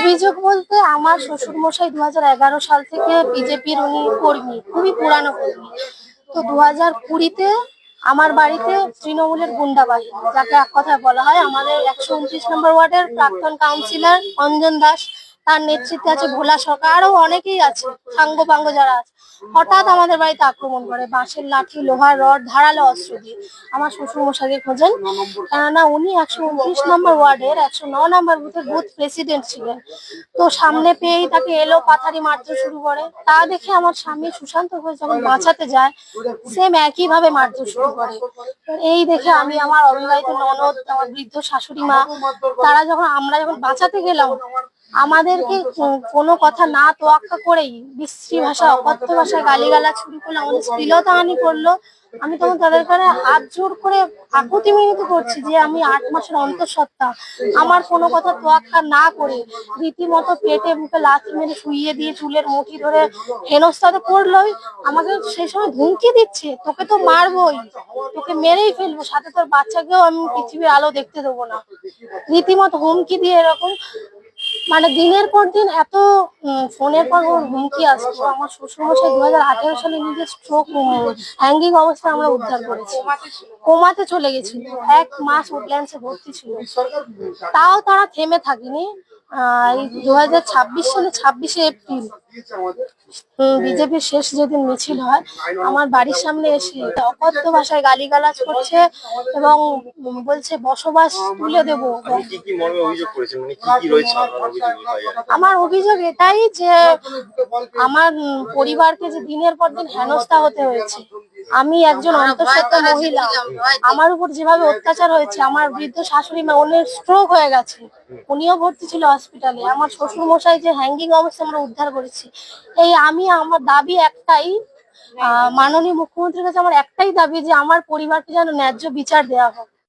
অভিযোগ বলতে আমার শ্বশুর মশাই 2011 সাল থেকে বিজেপির উনি কর্মী, খুবই পুরানো কর্মী। তো 2020-তে আমার বাড়িতে তৃণমূলের গুন্ডা বাহিনী, যাকে এক কথায় বলা হয়, আমাদের 129 নম্বর ওয়ার্ডের প্রাক্তন কাউন্সিলর অঞ্জন দাস, তার নেতৃত্বে আছে ভোলা সরকার, আরো অনেকেই আছে, সাঙ্গ পাঙ্গ যারা আছে, হঠাৎ আমাদের বাড়িতে আক্রমণ করে বাঁশের লাঠি, লোহার রড, ধারালো অস্ত্র দিয়ে। আমার শ্বশুর মশাইকে খোঁজেন, কেননা উনি 129 নম্বর ওয়ার্ডের 109 নম্বর বুথের বুথ প্রেসিডেন্ট ছিলেন। তো সামনে পেয়েই তাকে এলো পাথারি মারতে শুরু করে। তা দেখে আমার স্বামী সুশান্ত ঘোষ যখন বাঁচাতে যায়, সেম একই ভাবে মারতে শুরু করে। এই দেখে আমি, আমার অবিবাহিত ননদ, আমার বৃদ্ধ শাশুড়ি মা, আমরা যখন বাঁচাতে গেলাম, আমাদেরকে কোনো কথা না তোয়াক্কা করেই বিশ্রী ভাষা, অকথ্য ভাষায় গালিগালাজ শুরু করলো, আমাদের শ্লীলতাহানি করলো। আমি তখন তাদের কাছে হাত জোর করে আকুতি মিনতি করছি যে আমি 8 মাসের অন্তঃসত্ত্বা, আমার কোনো কথা তোয়াক্কা না করে রীতিমতো পেটে মুখে লাথি মেরে শুইয়ে দিয়ে চুলের মুঠি ধরে হেনস্থাতে পড়লোই। আমাকে সেই সময় ধুমকি দিচ্ছে, তোকে তো মারবই, তোকে মেরেই ফেলবো, সাথে তোর বাচ্চাকেও আমি পৃথিবীর আলো দেখতে দেবো না, রীতিমতো হুমকি দিয়ে এরকম। মানে দিনের পর দিন এত ফোনের পর ওর হুমকি আসতো। আমার শ্বশুরমশাই 2018 সালে নিজের স্ট্রোক হ্যাঙ্গিং অবস্থায় আমরা উদ্ধার করেছি, কোমাতে চলে গেছিল, 1 মাস উডল্যান্ডসে ভর্তি ছিল। তাও তারা থেমে থাকেনি। এই 2026 সালে 26শে এপ্রিল বিজেপির শেষ যেদিন মিছিল হয়, আমার বাড়ির সামনে এসে অকথ্য ভাষায় গালিগালাজ করছে এবং বলছে বসবাস তুলে দেবো। আমার অভিযোগ এটাই যে আমার পরিবারকে যে দিনের পর দিন হেনস্থা হতে হয়েছে, আমি একজন অন্তঃসত্ত্বা মহিলা, আমার উপর যেভাবে অত্যাচার হয়েছে, আমার বৃদ্ধ শাশুড়ি মা, ওনার স্ট্রোক হয়ে গেছে, উনিও ভর্তি ছিল হসপিটালে, আমার শ্বশুর মশাই যে হ্যাঙ্গিং অবস্থায় আমরা উদ্ধার করেছি। আমার দাবি একটাই, মাননীয় মুখ্যমন্ত্রীর কাছে আমার একটাই দাবি যে আমার পরিবারকে যেন ন্যায্য বিচার দেওয়া হোক।